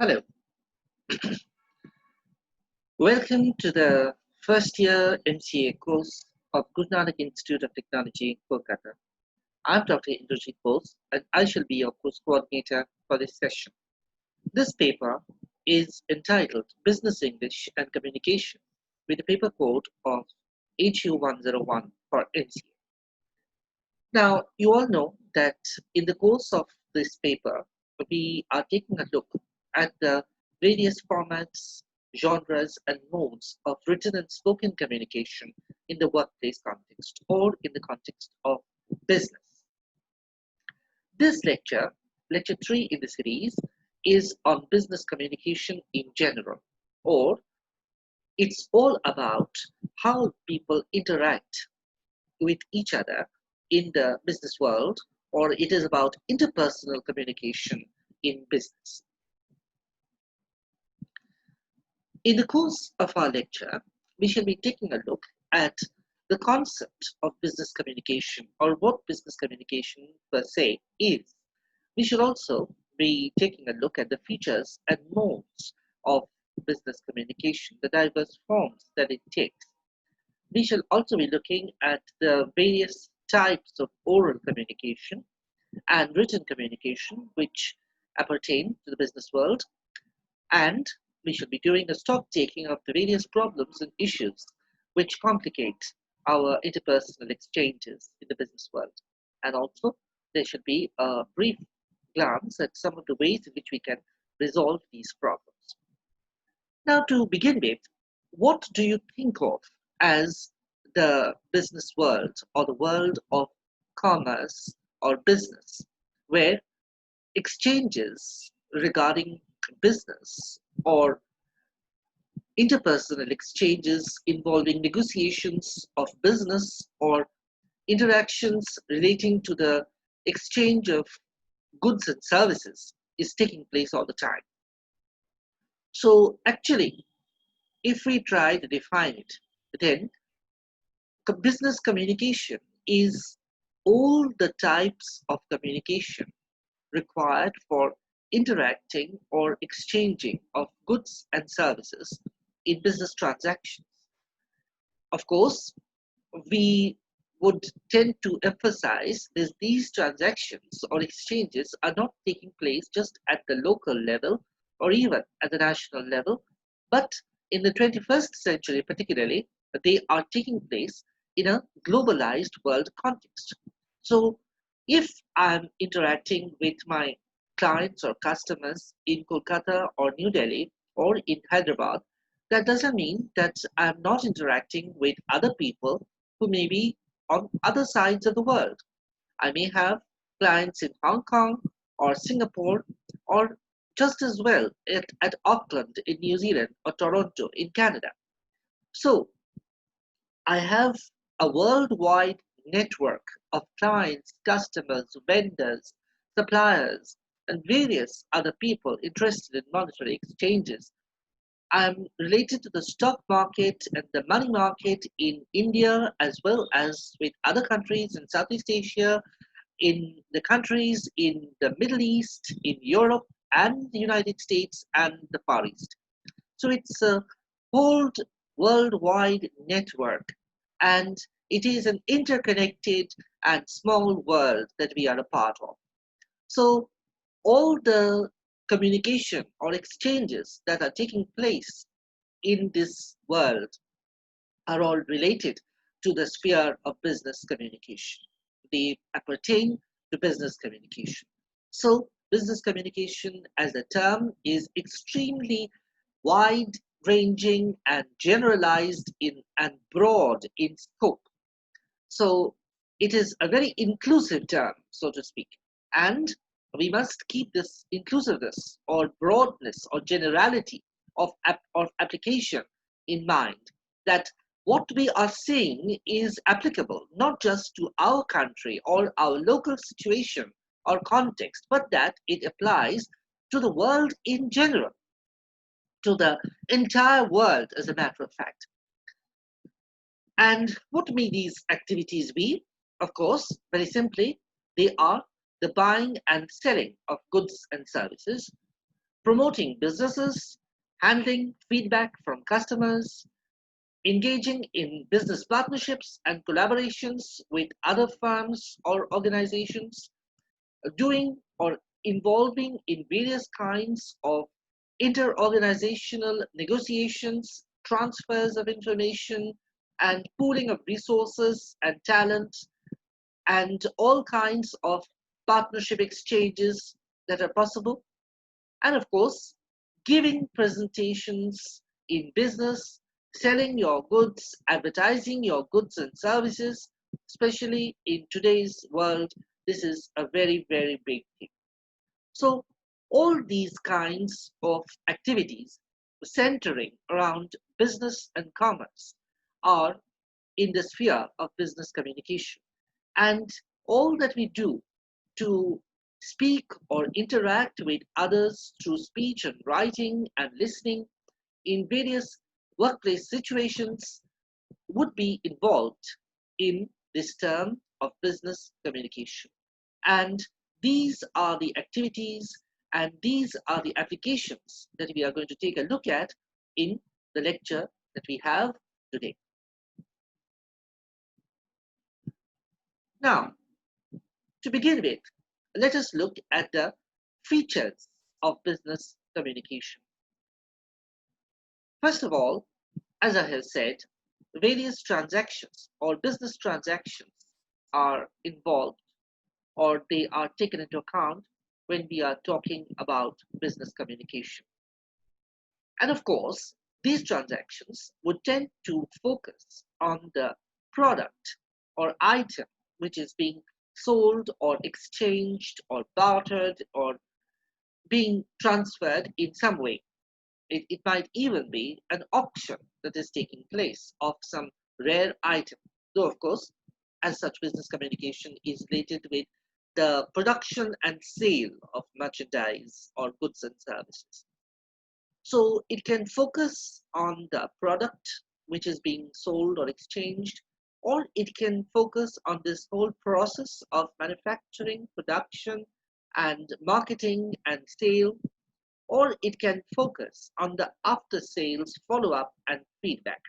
Hello, welcome to the first year MCA course of Guru Nanak Institute of Technology, Kolkata. I'm Dr. Indrajit Bose and I shall be your course coordinator for this session. This paper is entitled Business English and Communication with a paper code of HU101 for MCA. Now, you all know that in the course of this paper, we are taking a look at the various formats, genres, and modes of written and spoken communication in the workplace context or in the context of business. This lecture 3 in the series, is on business communication in general, or it's all about how people interact with each other in the business world, or it is about interpersonal communication in business. In the course of our lecture, we shall be taking a look at the concept of business communication, or what business communication per se is. We should also be taking a look at the features and modes of business communication, the diverse forms that it takes. We shall also be looking at the various types of oral communication and written communication which appertain to the business world, and we should be doing a stock taking of the various problems and issues which complicate our interpersonal exchanges in the business world. And also, there should be a brief glance at some of the ways in which we can resolve these problems. Now, to begin with, what do you think of as the business world or the world of commerce or business, where exchanges regarding business or interpersonal exchanges involving negotiations of business or interactions relating to the exchange of goods and services is taking place all the time? So actually, if we try to define it, then business communication is all the types of communication required for interacting or exchanging of goods and services in business transactions. Of course, we would tend to emphasize that these transactions or exchanges are not taking place just at the local level or even at the national level, but in the 21st century particularly, they are taking place in a globalized world context. So if I'm interacting with my clients or customers in Kolkata or New Delhi or in Hyderabad, that doesn't mean that I'm not interacting with other people who may be on other sides of the world. I may have clients in Hong Kong or Singapore, or just as well at Auckland in New Zealand or Toronto in Canada. So I have a worldwide network of clients, customers, vendors, suppliers, and various other people interested in monetary exchanges. I'm related to the stock market and the money market in India, as well as with other countries in Southeast Asia, in the countries in the Middle East, in Europe, and the United States and the Far East. So it's a whole worldwide network, and it is an interconnected and small world that we are a part of. So all the communication or exchanges that are taking place in this world are all related to the sphere of business communication. They appertain to business communication. So business communication as a term is extremely wide ranging and generalized in and broad in scope. So it is a very inclusive term, so to speak. And we must keep this inclusiveness or broadness or generality of application in mind, that what we are saying is applicable not just to our country or our local situation or context, but that it applies to the world in general, to the entire world, as a matter of fact. And what may these activities be? Of course, very simply, they are the buying and selling of goods and services, promoting businesses, handling feedback from customers, engaging in business partnerships and collaborations with other firms or organizations, doing or involving in various kinds of interorganizational negotiations, transfers of information, and pooling of resources and talent, and all kinds of partnership exchanges that are possible. And of course, giving presentations in business, selling your goods, advertising your goods and services, especially in today's world, this is a very, very big thing. So, all these kinds of activities centering around business and commerce are in the sphere of business communication. And all that we do to speak or interact with others through speech and writing and listening in various workplace situations would be involved in this term of business communication. And these are the activities and these are the applications that we are going to take a look at in the lecture that we have today. Now, to begin with, let us look at the features of business communication. First of all, as I have said, various transactions or business transactions are involved or they are taken into account when we are talking about business communication. And of course, these transactions would tend to focus on the product or item which is being sold or exchanged or bartered or being transferred in some way. It might even be an auction that is taking place of some rare item. Though, of course, as such, business communication is related with the production and sale of merchandise or goods and services. So it can focus on the product which is being sold or exchanged, or it can focus on this whole process of manufacturing, production, and marketing and sale, or it can focus on the after sales follow up and feedback,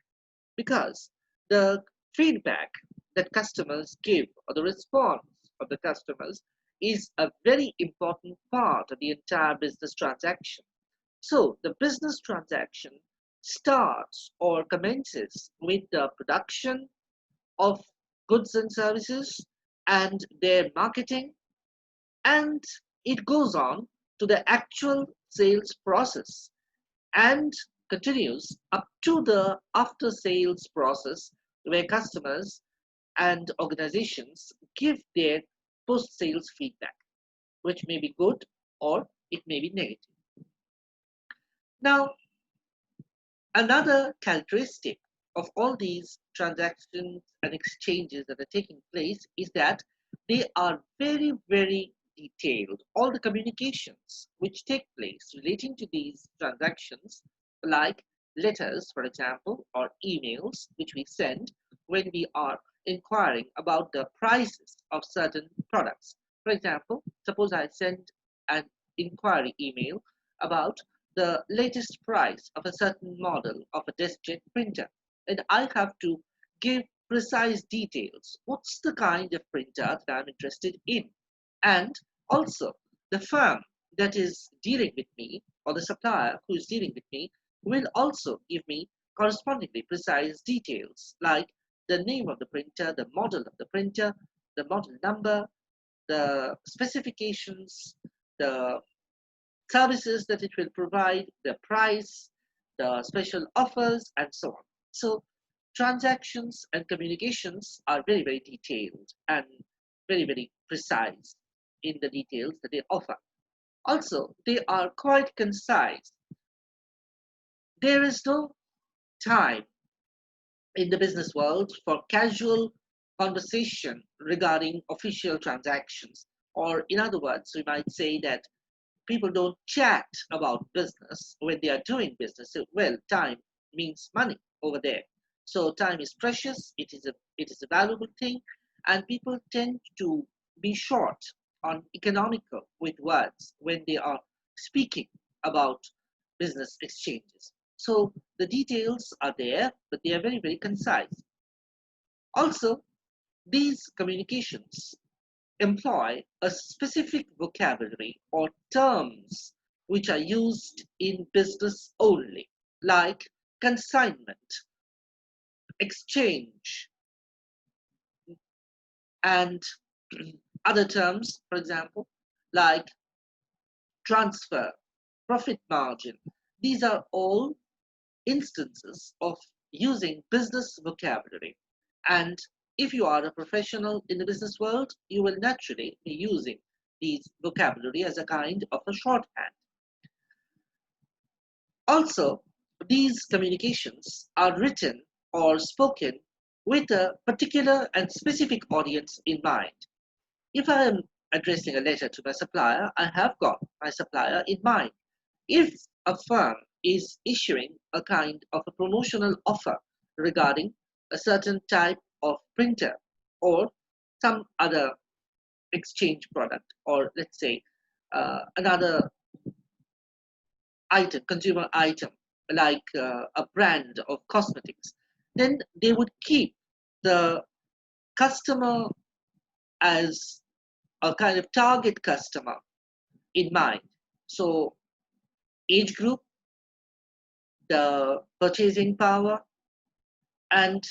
because the feedback that customers give or the response of the customers is a very important part of the entire business transaction. So the business transaction starts or commences with the production of goods and services and their marketing, and it goes on to the actual sales process and continues up to the after sales process where customers and organizations give their post sales feedback, which may be good or it may be negative. Now, another characteristic of all these transactions and exchanges that are taking place is that they are very, very detailed. All the communications which take place relating to these transactions, like letters, for example, or emails, which we send when we are inquiring about the prices of certain products. For example, suppose I send an inquiry email about the latest price of a certain model of a DeskJet printer, and I have to give precise details. What's the kind of printer that I'm interested in? And also, the firm that is dealing with me or the supplier who is dealing with me will also give me correspondingly precise details like the name of the printer, the model of the printer, the model number, the specifications, the services that it will provide, the price, the special offers, and so on. So transactions and communications are very, very detailed and very, very precise in the details that they offer. Also, they are quite concise. There is no time in the business world for casual conversation regarding official transactions. Or, in other words, we might say that people don't chat about business when they are doing business. So, well, time means money over there. So time is precious, it is a valuable thing, and people tend to be short on economical with words when they are speaking about business exchanges. So the details are there, but they are very, very concise. Also, these communications employ a specific vocabulary or terms which are used in business only, like consignment, exchange, and other terms, for example, like transfer, profit margin. These are all instances of using business vocabulary. And if you are a professional in the business world, you will naturally be using these vocabulary as a kind of a shorthand. Also, these communications are written or spoken with a particular and specific audience in mind. If I am addressing a letter to my supplier, I have got my supplier in mind. If a firm is issuing a kind of a promotional offer regarding a certain type of printer or some other exchange product, or let's say another item, consumer item, like a brand of cosmetics, then they would keep the customer as a kind of target customer in mind. So, age group, the purchasing power, and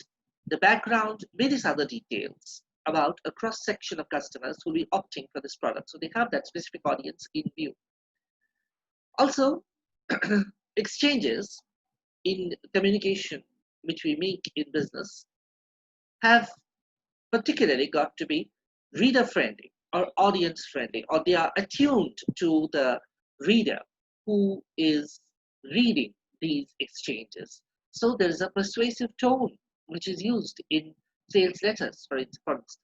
the background, various other details about a cross section of customers who will be opting for this product. So, they have that specific audience in view. Also, exchanges in communication which we make in business have particularly got to be reader friendly or audience friendly, or they are attuned to the reader who is reading these exchanges. So there is a persuasive tone which is used in sales letters, for instance.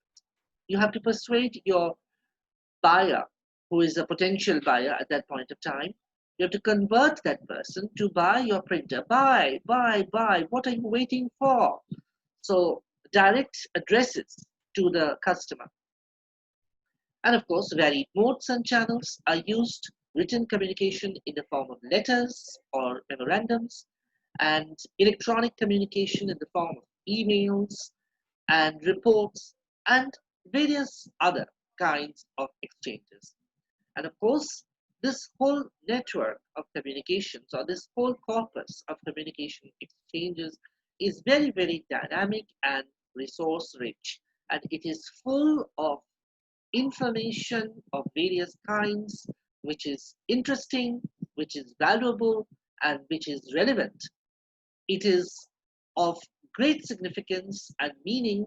You have to persuade your buyer, who is a potential buyer at that point of time. You have to convert that person to buy your printer. Buy, buy, buy. What are you waiting for? So direct addresses to the customer. And of course, varied modes and channels are used. Written communication in the form of letters or memorandums, and electronic communication in the form of emails and reports and various other kinds of exchanges. And of course, this whole network of communications, or this whole corpus of communication exchanges, is very, very dynamic and resource rich. And it is full of information of various kinds, which is interesting, which is valuable, and which is relevant. It is of great significance and meaning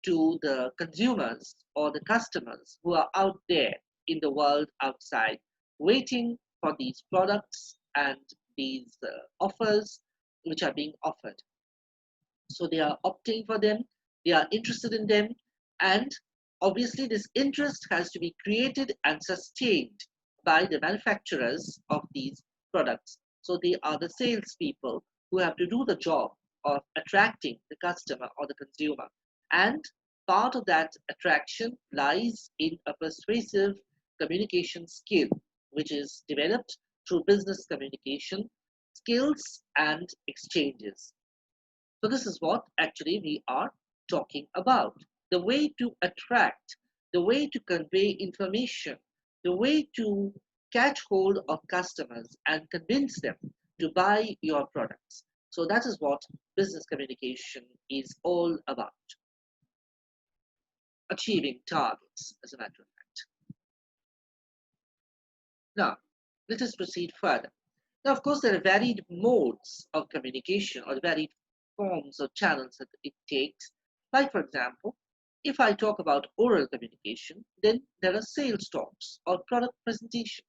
to the consumers or the customers who are out there in the world outside waiting for these products and these offers which are being offered. So they are opting for them, they are interested in them, and obviously this interest has to be created and sustained by the manufacturers of these products. So they are the salespeople who have to do the job of attracting the customer or the consumer. And part of that attraction lies in a persuasive communication skill, which is developed through business communication skills and exchanges. So this is what actually we are talking about. The way to attract, the way to convey information, the way to catch hold of customers and convince them to buy your products. So that is what business communication is all about. Achieving targets, as a matter of fact. Now, let us proceed further. Now, of course, there are varied modes of communication or varied forms or channels that it takes. Like, for example, if I talk about oral communication, then there are sales talks or product presentations.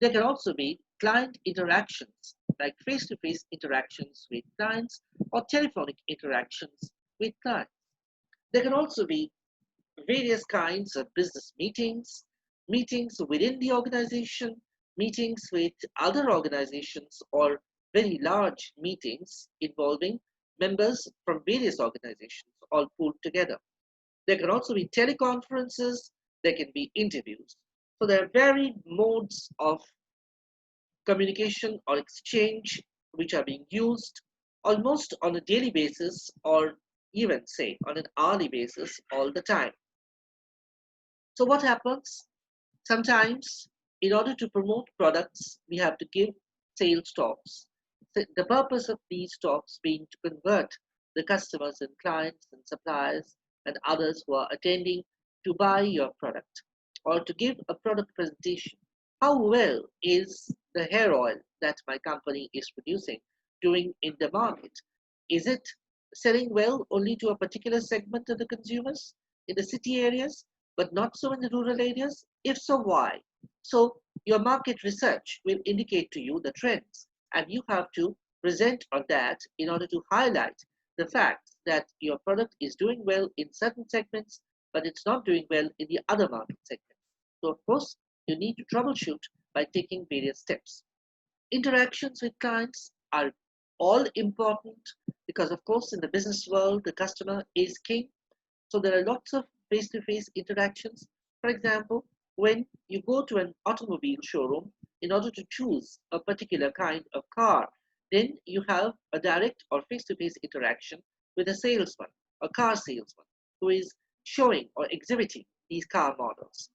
There can also be client interactions, like face-to-face interactions with clients or telephonic interactions with clients. There can also be various kinds of business meetings, meetings within the organization, meetings with other organizations, or very large meetings involving members from various organizations all pulled together. There can also be teleconferences, there can be interviews. So there are varied modes of communication or exchange which are being used almost on a daily basis, or even say on an hourly basis all the time. So what happens? Sometimes in order to promote products, we have to give sales talks. The purpose of these talks being to convert the customers and clients and suppliers and others who are attending to buy your product, or to give a product presentation. How well is the hair oil that my company is producing doing in the market? Is it selling well only to a particular segment of the consumers in the city areas, but not so in the rural areas? If so, why? So your market research will indicate to you the trends, and you have to present on that in order to highlight the fact that your product is doing well in certain segments, but it's not doing well in the other market segments. So of course, you need to troubleshoot by taking various steps. Interactions with clients are all important because, of course, in the business world, the customer is king. So there are lots of face-to-face interactions. For example, when you go to an automobile showroom in order to choose a particular kind of car, then you have a direct or face-to-face interaction with a salesman, a car salesman, who is showing or exhibiting these car models.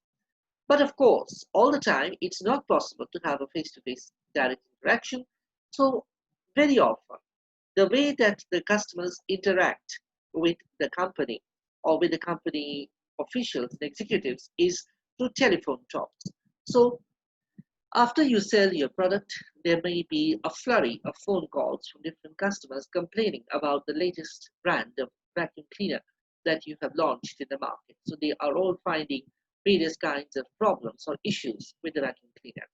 But of course, all the time, it's not possible to have a face-to-face direct interaction. So very often, the way that the customers interact with the company or with the company officials and executives is through telephone talks. So after you sell your product, there may be a flurry of phone calls from different customers complaining about the latest brand of vacuum cleaner that you have launched in the market. So they are all finding various kinds of problems or issues with the vacuum cleaner.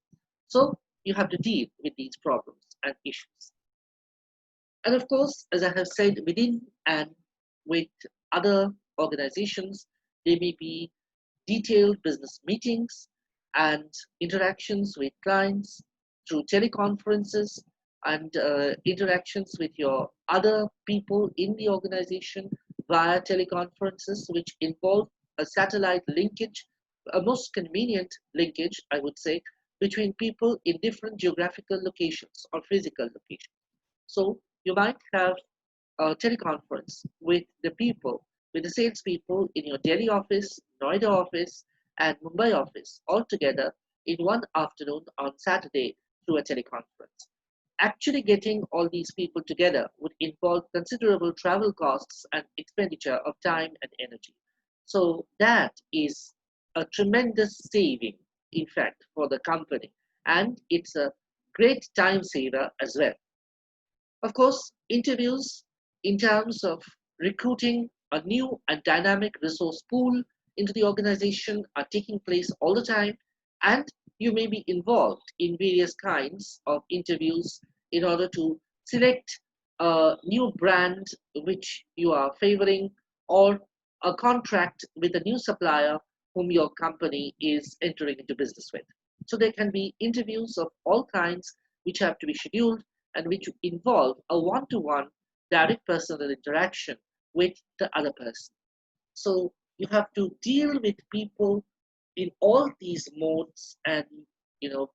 So you have to deal with these problems and issues. And of course, as I have said, within and with other organizations, there may be detailed business meetings and interactions with clients through teleconferences, and interactions with your other people in the organization via teleconferences, which involve a satellite linkage, a most convenient linkage, I would say, between people in different geographical locations or physical locations. So you might have a teleconference with the people, with the salespeople in your Delhi office, Noida office, and Mumbai office all together in one afternoon on Saturday through a teleconference. Actually getting all these people together would involve considerable travel costs and expenditure of time and energy. So that is a tremendous saving, in fact, for the company. And it's a great time saver as well. Of course, interviews in terms of recruiting a new and dynamic resource pool into the organization are taking place all the time, and you may be involved in various kinds of interviews in order to select a new brand which you are favoring, or a contract with a new supplier whom your company is entering into business with. So there can be interviews of all kinds which have to be scheduled and which involve a one-to-one direct personal interaction with the other person. So you have to deal with people in all these modes, and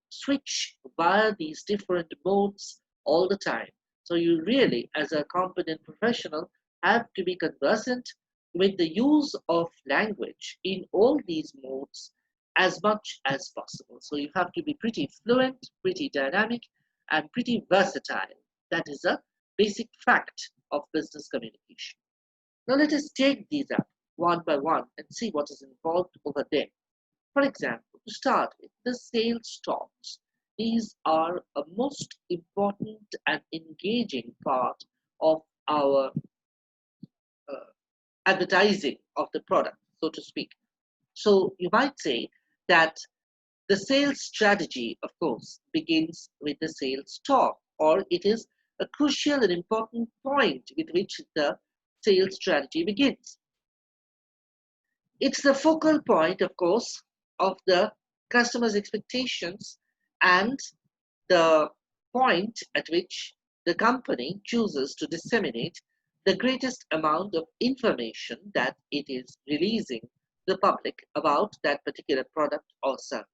switch via these different modes all the time. So you really, as a competent professional, have to be conversant with the use of language in all these modes as much as possible. So you have to be pretty fluent, pretty dynamic, and pretty versatile. That is a basic fact of business communication. Now let us take these up one by one and see what is involved over there. For example, to start with, the sales talks. These are a most important and engaging part of our advertising of the product, so to speak. So you might say that the sales strategy, of course, begins with the sales talk, or it is a crucial and important point with which the sales strategy begins. It's the focal point, of course, of the customer's expectations and the point at which the company chooses to disseminate the greatest amount of information that it is releasing to the public about that particular product or service.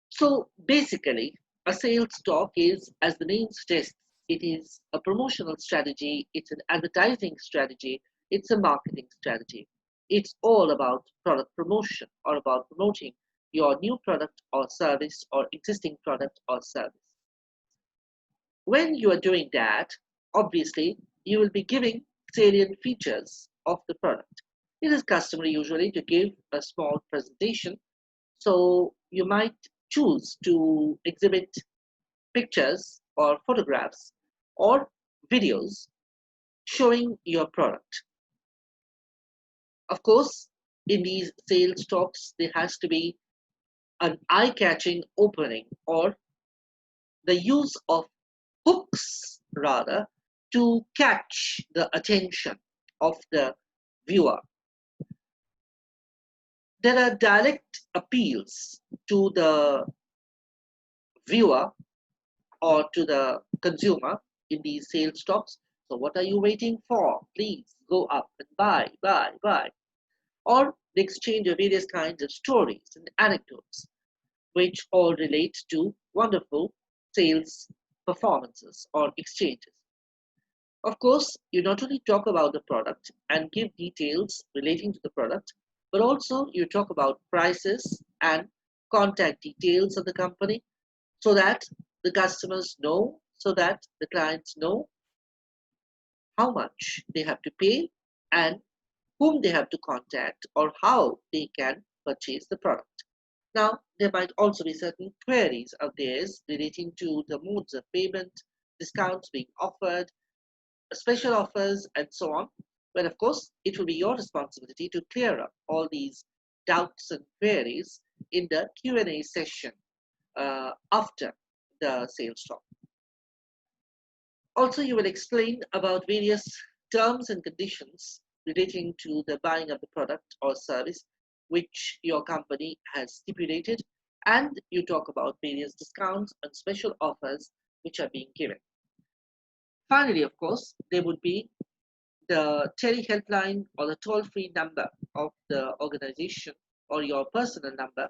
So basically, A sales talk is, as the name suggests, it is a promotional strategy, it's an advertising strategy, it's a marketing strategy. It's all about product promotion or about promoting your new product or service or existing product or service. When you are doing that, obviously, you will be giving salient features of the product. It is customary usually to give a small presentation, so you might choose to exhibit pictures or photographs or videos showing your product. Of course, in these sales talks, there has to be an eye-catching opening or the use of hooks rather to catch the attention of the viewer. There are direct appeals to the viewer or to the consumer in these sales talks. So what are you waiting for? Please go up and buy. Or the exchange of various kinds of stories and anecdotes, which all relate to wonderful sales performances or exchanges. Of course, you not only talk about the product and give details relating to the product, but also you talk about prices and contact details of the company so that the customers know, so that the clients know how much they have to pay and whom they have to contact or how they can purchase the product. Now, there might also be certain queries of theirs relating to the modes of payment, discounts being offered, special offers, and so on. But of course, it will be your responsibility to clear up all these doubts and queries in the Q&A session after the sales talk. Also, you will explain about various terms and conditions relating to the buying of the product or service which your company has stipulated, and you talk about various discounts and special offers which are being given. Finally, of course, there would be the tele helpline or the toll-free number of the organization or your personal number,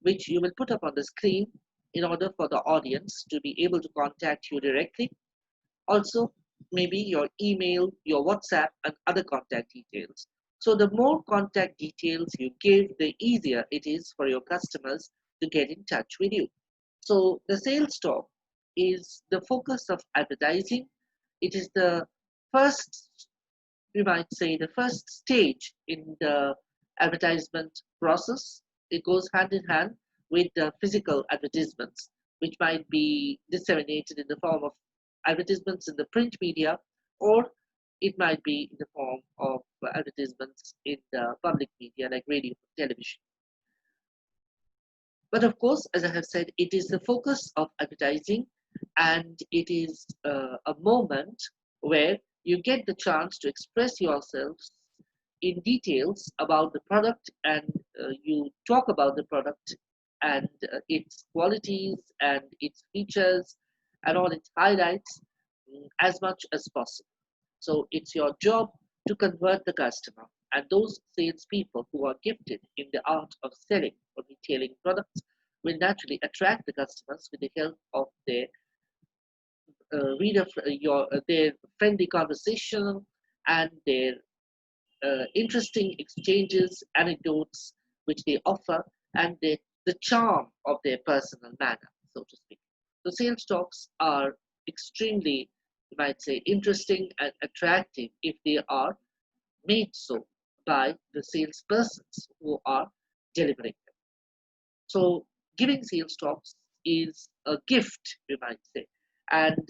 which you will put up on the screen in order for the audience to be able to contact you directly. Also, maybe your email, your WhatsApp, and other contact details. So the more contact details you give, the easier it is for your customers to get in touch with you. So the sales talk is the focus of advertising. It is the first, we might say, the first stage in the advertisement process. It goes hand in hand with the physical advertisements, which might be disseminated in the form of advertisements in the print media, or it might be in the form of advertisements in the public media like radio and television. But of course, as I have said, it is the focus of advertising, and it is a moment where you get the chance to express yourselves in details about the product, and you talk about the product and its qualities and its features and all its highlights as much as possible. So it's your job to convert the customer, and those salespeople who are gifted in the art of selling or retailing products will naturally attract the customers with the help of their their friendly conversation and their interesting exchanges, anecdotes which they offer, and the charm of their personal manner, so to speak. So sales talks are extremely, you might say, interesting and attractive if they are made so by the salespersons who are delivering them. So giving sales talks is a gift, we might say, and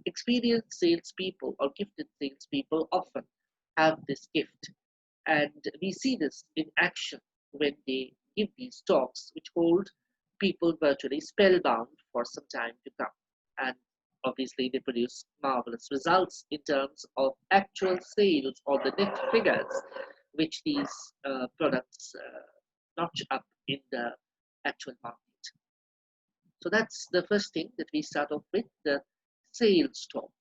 experienced salespeople or gifted salespeople often have this gift. And we see this in action when they give these talks, which hold people virtually spellbound for some time to come. And obviously, they produce marvelous results in terms of actual sales or the net figures which these products notch up in the actual market. So that's the first thing that we start off with, the sales talks.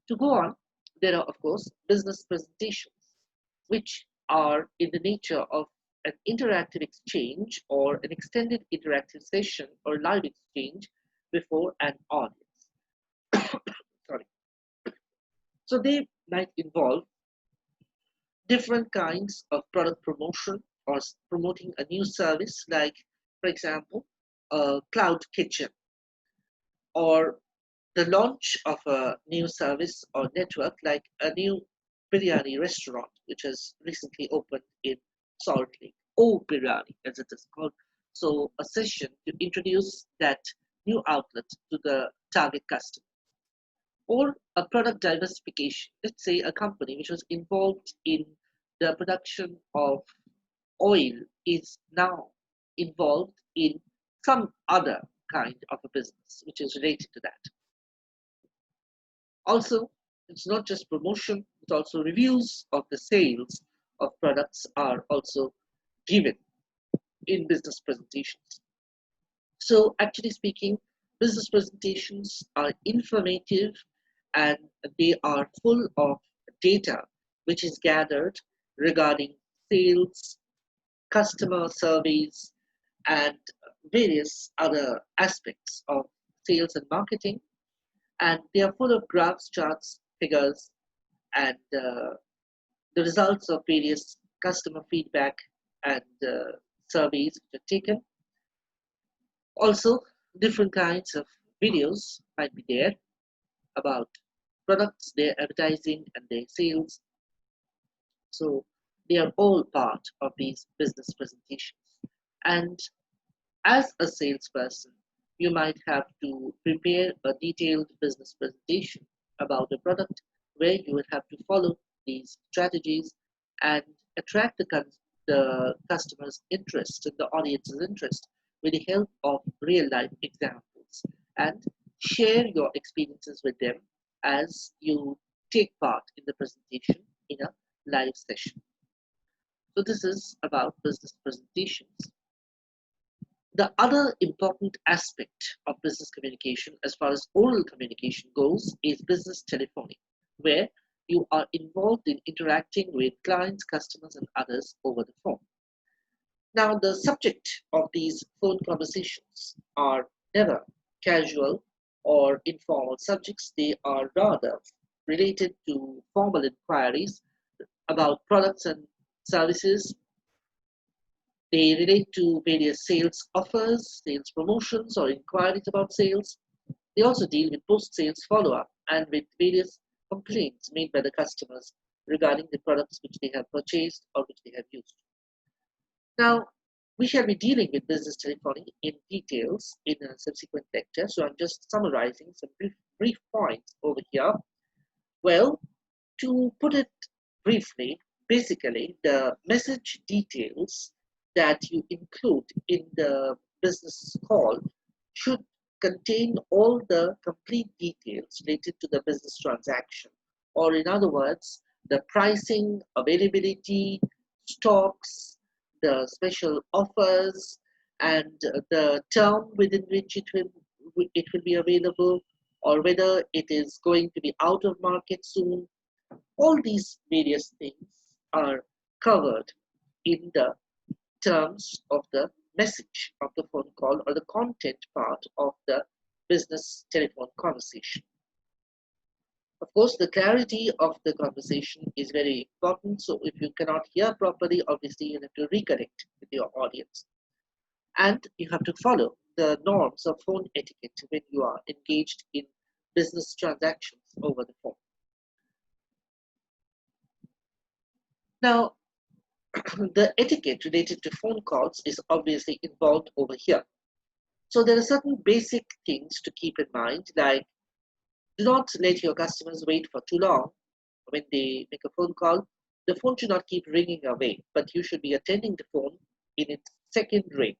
To go on, there are, of course, business presentations, which are in the nature of an interactive exchange or an extended interactive session or live exchange before an audience. Sorry. So they might involve different kinds of product promotion or promoting a new service, like, for example, a cloud kitchen, or the launch of a new service or network, like a new biryani restaurant which has recently opened in Salt Lake, O Biryani as it is called. So a session to introduce that new outlet to the target customer. Or a product diversification. Let's say a company which was involved in the production of oil is now involved in some other kind of a business which is related to that. Also, it's not just promotion, it's also reviews of the sales of products are also given in business presentations. So actually speaking, business presentations are informative and they are full of data which is gathered regarding sales, customer surveys, and various other aspects of sales and marketing. And they are full of graphs, charts, figures, and the results of various customer feedback and surveys which are taken. Also, different kinds of videos might be there about products, their advertising, and their sales. So they are all part of these business presentations. And as a salesperson, you might have to prepare a detailed business presentation about a product where you would have to follow these strategies and attract the customer's interest and the audience's interest with the help of real life examples, and share your experiences with them as you take part in the presentation in a live session. So this is about business presentations. The other important aspect of business communication, as far as oral communication goes, is business telephony, where you are involved in interacting with clients, customers, and others over the phone. Now, the subject of these phone conversations are never casual or informal subjects. They are rather related to formal inquiries about products and services. They relate to various sales offers, sales promotions, or inquiries about sales. They also deal with post-sales follow-up and with various complaints made by the customers regarding the products which they have purchased or which they have used. Now, we shall be dealing with business telephony in details in a subsequent lecture, so I'm just summarizing some brief points over here. Well, to put it briefly, basically, the message details that you include in the business call should contain all the complete details related to the business transaction, or in other words, the pricing, availability, stocks, the special offers, and the term within which it will be available, or whether it is going to be out of market soon. All these various things are covered in the terms of the message of the phone call or the content part of the business telephone conversation. Of course, the clarity of the conversation is very important. So if you cannot hear properly, obviously you have to reconnect with your audience. And you have to follow the norms of phone etiquette when you are engaged in business transactions over the phone. Now, the etiquette related to phone calls is obviously involved over here. So there are certain basic things to keep in mind, like do not let your customers wait for too long when they make a phone call. The phone should not keep ringing away, but you should be attending the phone in its second ring.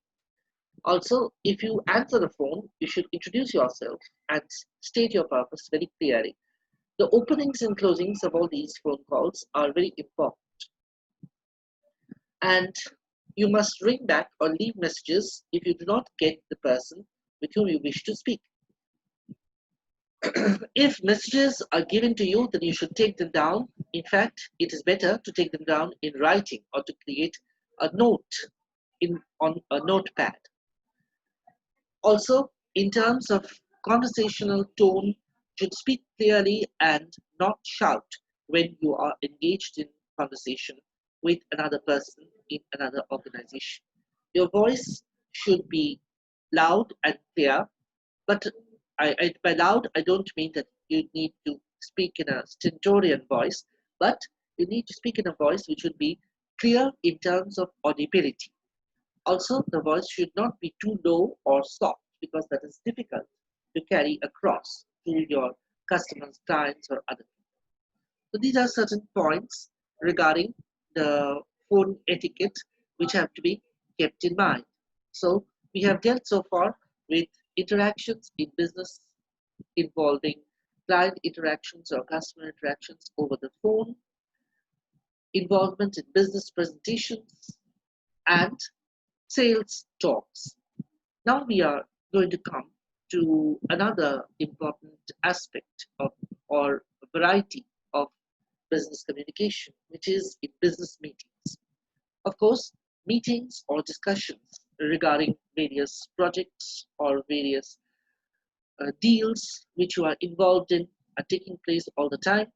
Also, if you answer the phone, you should introduce yourself and state your purpose very clearly. The openings and closings of all these phone calls are very important. And you must ring back or leave messages if you do not get the person with whom you wish to speak. If messages are given to you, then you should take them down. In fact, it is better to take them down in writing or to create a note on a notepad. Also, In terms of conversational tone, should speak clearly and not shout when you are engaged in conversation with another person in another organization. Your voice should be loud and clear, but by loud, I don't mean that you need to speak in a stentorian voice, but you need to speak in a voice which would be clear in terms of audibility. Also, the voice should not be too low or soft because that is difficult to carry across to your customers, clients, or other people. So these are certain points regarding the phone etiquette which have to be kept in mind. So we have dealt so far with interactions in business involving client interactions or customer interactions over the phone, involvement in business presentations, and sales talks. Now we are going to come to another important aspect of or variety of business communication, which is in business meetings. Of course, meetings or discussions regarding various projects or various deals which you are involved in are taking place all the time,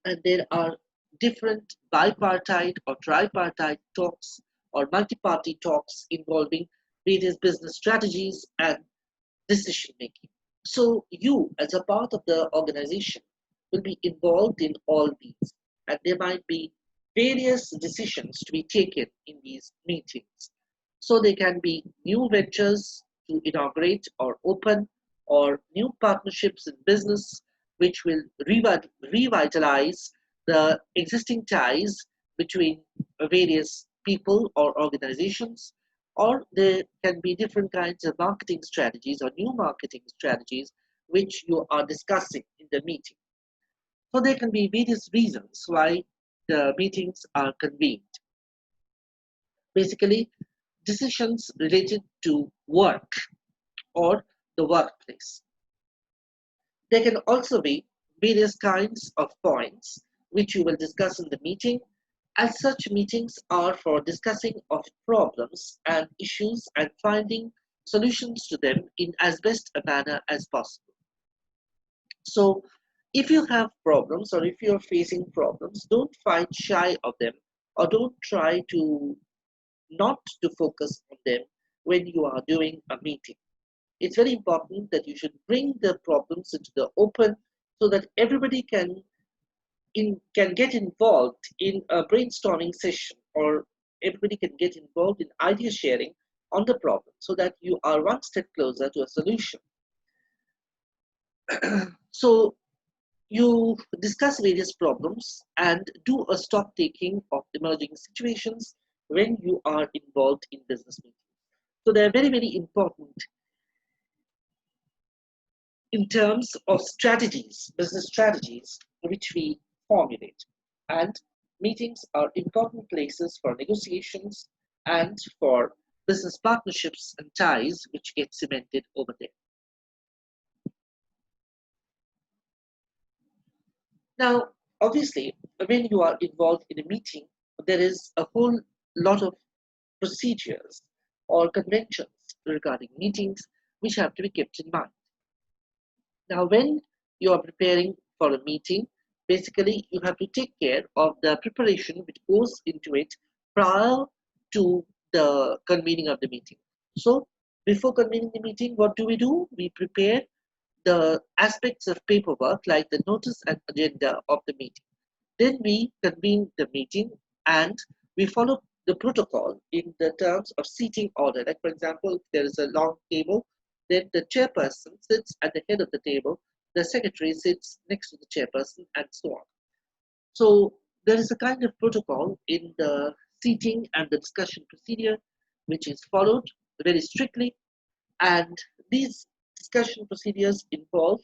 and there are different bipartite or tripartite talks or multi-party talks involving various business strategies and decision making. So you, as a part of the organization, will be involved in all these, and there might be various decisions to be taken in these meetings. So there can be new ventures to inaugurate or open, or new partnerships in business which will revitalize the existing ties between various people or organizations, or there can be different kinds of marketing strategies or new marketing strategies which you are discussing in the meeting. So there can be various reasons why the meetings are convened. Basically, decisions related to work or the workplace. There can also be various kinds of points which you will discuss in the meeting, as such meetings are for discussing of problems and issues and finding solutions to them in as best a manner as possible. So if you have problems or if you're facing problems, don't fight shy of them or don't try to not to focus on them when you are doing a meeting. It's very important that you should bring the problems into the open so that everybody can get involved in a brainstorming session, or everybody can get involved in idea sharing on the problem so that you are one step closer to a solution. So you discuss various problems and do a stock taking of emerging situations when you are involved in business meetings. So they are very, very important in terms of strategies, business strategies, which we formulate. And meetings are important places for negotiations and for business partnerships and ties which get cemented over there. Now, obviously, when you are involved in a meeting, there is a whole lot of procedures or conventions regarding meetings which have to be kept in mind. Now, when you are preparing for a meeting, basically you have to take care of the preparation which goes into it prior to the convening of the meeting. So, before convening the meeting, what do? We prepare the aspects of paperwork like the notice and agenda of the meeting. Then we convene the meeting and we follow the protocol in the terms of seating order. Like, for example, if there is a long table, then the chairperson sits at the head of the table, the secretary sits next to the chairperson, and so on. So there is a kind of protocol in the seating and the discussion procedure which is followed very strictly, and these discussion procedures involve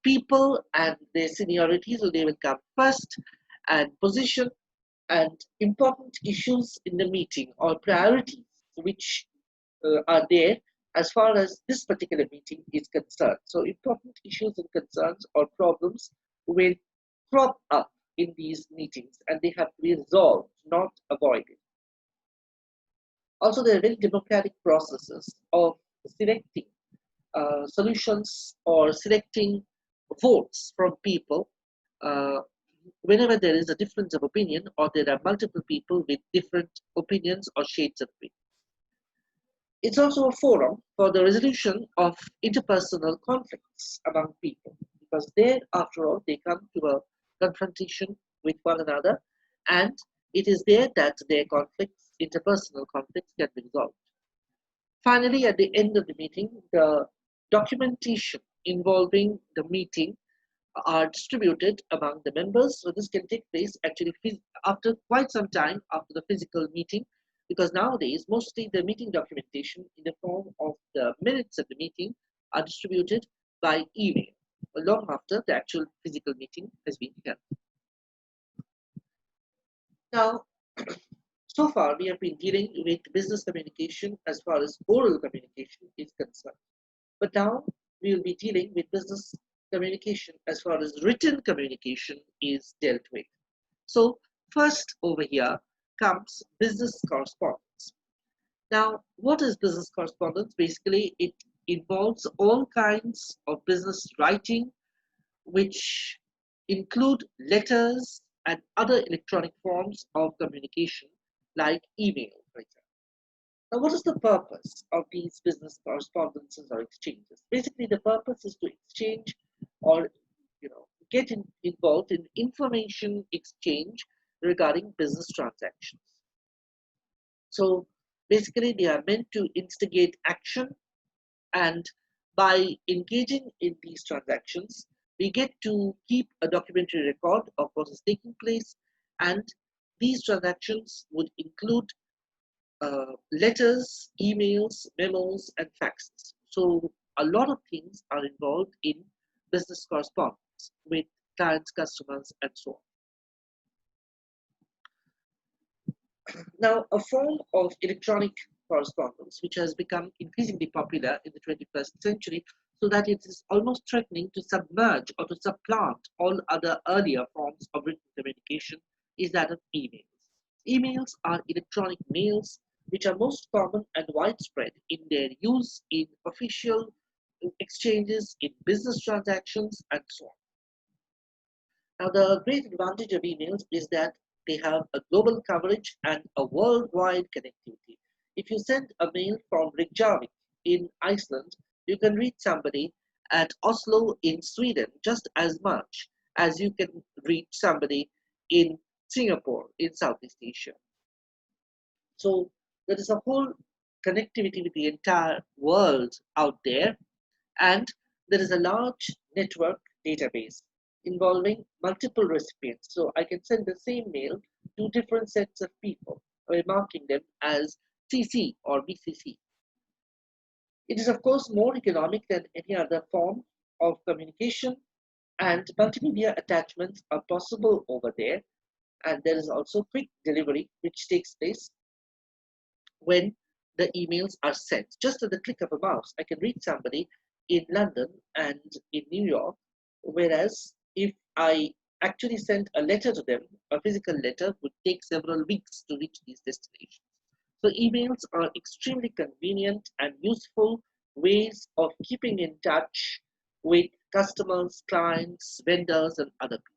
people and their seniority, so they will come first, and position and important issues in the meeting or priorities which are there as far as this particular meeting is concerned. So important issues and concerns or problems will crop up in these meetings and they have to be resolved, not avoided. Also, there are very democratic processes of selecting solutions or selecting votes from people uh, whenever there is a difference of opinion or there are multiple people with different opinions or shades of green. It's also a forum for the resolution of interpersonal conflicts among people because there, after all, they come to a confrontation with one another, and it is there that their conflicts, interpersonal conflicts, can be resolved. Finally, at the end of the meeting, the documentation involving the meeting are distributed among the members. So this can take place actually after quite some time after the physical meeting, because nowadays mostly the meeting documentation in the form of the minutes of the meeting are distributed by email long after the actual physical meeting has been held. Now, so far we have been dealing with business communication as far as oral communication is concerned. But now we will be dealing with business communication as far as written communication is dealt with. So first over here comes business correspondence. Now, what is business correspondence? Basically, it involves all kinds of business writing, which include letters and other electronic forms of communication like email, for example. Now, what is the purpose of these business correspondences or exchanges? Basically, the purpose is to exchange or get involved in information exchange regarding business transactions. So basically, they are meant to instigate action, and by engaging in these transactions, we get to keep a documentary record of what is taking place, and these transactions would include letters, emails, memos, and faxes. So a lot of things are involved in business correspondence with clients, customers, and so on. Now, a form of electronic correspondence which has become increasingly popular in the 21st century, so that it is almost threatening to submerge or to supplant all other earlier forms of written communication, is that of emails. Emails are electronic mails which are most common and widespread in their use in official exchanges, in business transactions, and so on. Now, the great advantage of emails is that they have a global coverage and a worldwide connectivity. If you send a mail from Reykjavik in Iceland, you can reach somebody at Oslo in Sweden just as much as you can reach somebody in Singapore in Southeast Asia. So there is a whole connectivity with the entire world out there, and there is a large network database involving multiple recipients. So I can send the same mail to different sets of people by marking them as CC or BCC. It is, of course, more economic than any other form of communication, and multimedia attachments are possible over there. And there is also quick delivery, which takes place when the emails are sent. Just at the click of a mouse, I can reach somebody in London and in New York, whereas if I actually sent a letter to them, a physical letter would take several weeks to reach these destinations. So emails are extremely convenient and useful ways of keeping in touch with customers, clients, vendors, and other people.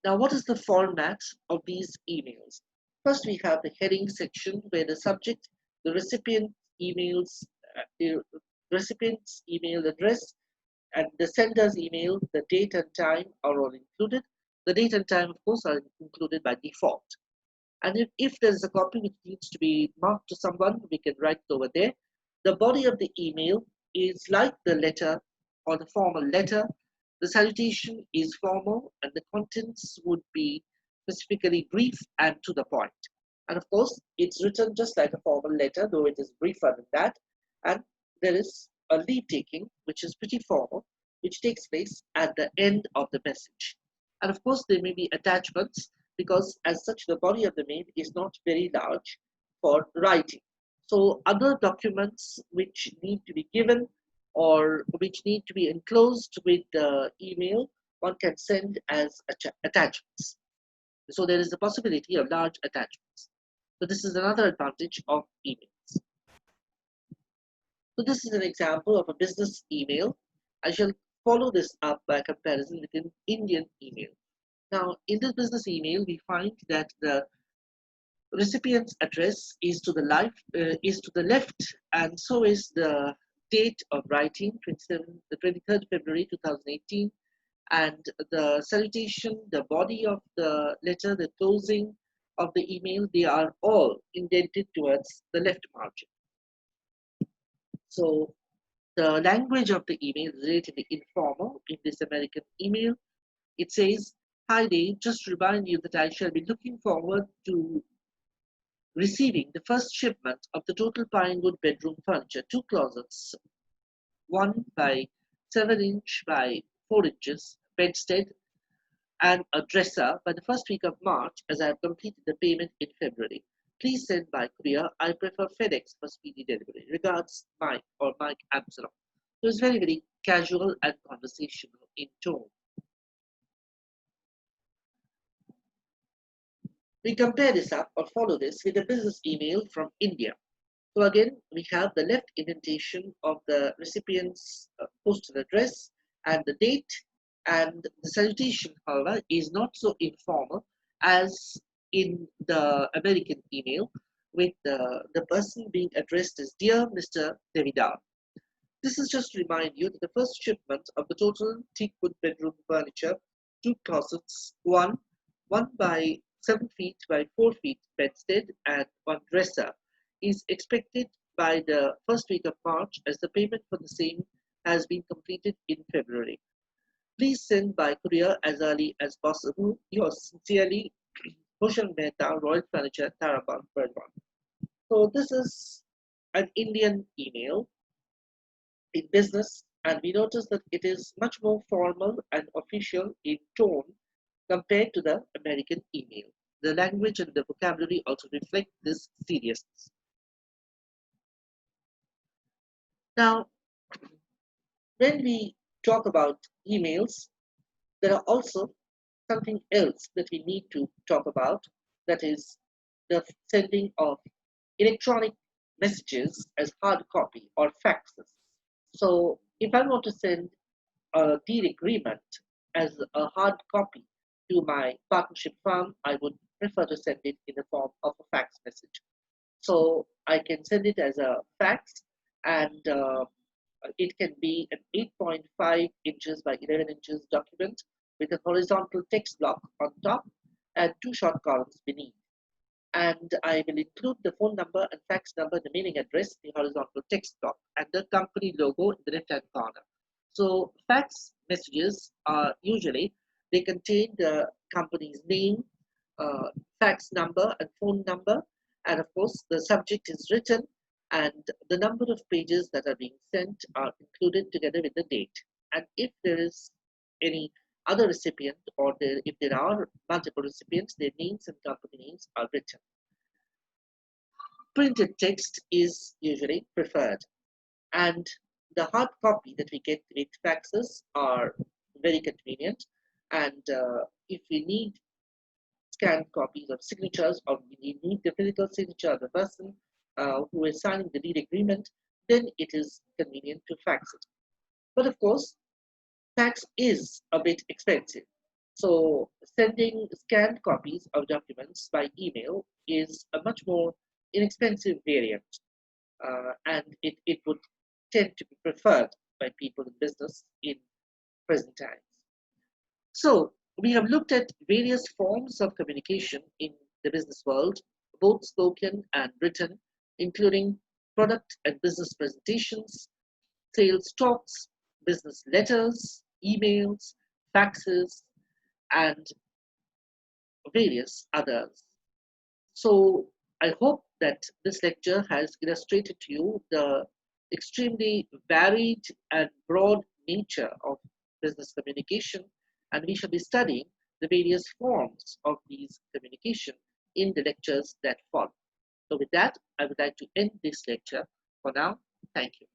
Now, what is the format of these emails? First, we have the heading section where the subject, the recipient emails, the recipient's email address, and the sender's email, the date and time are all included. The date and time, of course, are included by default. And if there's a copy which needs to be marked to someone, we can write it over there. The body of the email is like the letter or the formal letter. The salutation is formal, and the contents would be specifically brief and to the point. And of course, it's written just like a formal letter, though it is briefer than that. And there is a leave taking, which is pretty formal, which takes place at the end of the message. And of course, there may be attachments because, as such, the body of the mail is not very large for writing. So, other documents which need to be given or which need to be enclosed with the email, one can send as attachments. So there is a possibility of large attachments. So this is another advantage of emails. So this is an example of a business email. I shall follow this up by comparison with an Indian email. Now, in this business email, we find that the recipient's address is to the left, and so is the date of writing, the 23rd February 2018, and the salutation, the body of the letter, the closing of the email, they are all indented towards the left margin. So the language of the email is relatively informal in this American email. It says, "Hi Dave, just to remind you that I shall be looking forward to receiving the first shipment of the total Pinewood bedroom furniture, 2 closets, 1 by 7" by 4" bedstead, and a dresser by the first week of March, as I have completed the payment in February. Please send by courier. I prefer FedEx for speedy delivery. Regards, Mike or Mike Absalom." So it's very, very casual and conversational in tone. We compare this up or follow this with a business email from India. So again, we have the left indentation of the recipient's postal address and the date, and the salutation, however, is not so informal as in the American email, with the person being addressed as "Dear Mr. Devidar." This is just to remind you that the first shipment of the total teakwood bedroom furniture, 2 closets, 1 by 7 feet by 4 feet bedstead, and 1 dresser, is expected by the first week of March, as the payment for the same has been completed in February. Please send by courier as early as possible. Yours sincerely, Bhushan Mehta, Royal Furniture, Tarapur, Burdwan. So this is an Indian email in business, and we notice that it is much more formal and official in tone compared to the American email. The language and the vocabulary also reflect this seriousness. Now, when we talk about emails, there are also something else that we need to talk about, that is the sending of electronic messages as hard copy or faxes. So if I want to send a deal agreement as a hard copy to my partnership firm, I would prefer to send it in the form of a fax message. So I can send it as a fax, and it can be an 8.5 inches by 11 inches document with a horizontal text block on top and 2 short columns beneath. And I will include the phone number and fax number, the mailing address, the horizontal text block, and the company logo in the left-hand corner. So fax messages are usually, they contain the company's name, fax number and phone number, and of course the subject is written, and the number of pages that are being sent are included together with the date. And if there is any other recipient, or if there are multiple recipients, their names and company names are written. Printed text is usually preferred, and the hard copy that we get with faxes are very convenient. And if we need scanned copies of signatures, or we need the physical signature of the person who is signing the deed agreement, then it is convenient to fax it. But of course, fax is a bit expensive. So sending scanned copies of documents by email is a much more inexpensive variant, and it would tend to be preferred by people in business in present times. So we have looked at various forms of communication in the business world, both spoken and written, including product and business presentations, sales talks, business letters, emails, faxes, and various others. So I hope that this lecture has illustrated to you the extremely varied and broad nature of business communication, and we shall be studying the various forms of these communication in the lectures that follow. So with that, I would like to end this lecture for now. Thank you.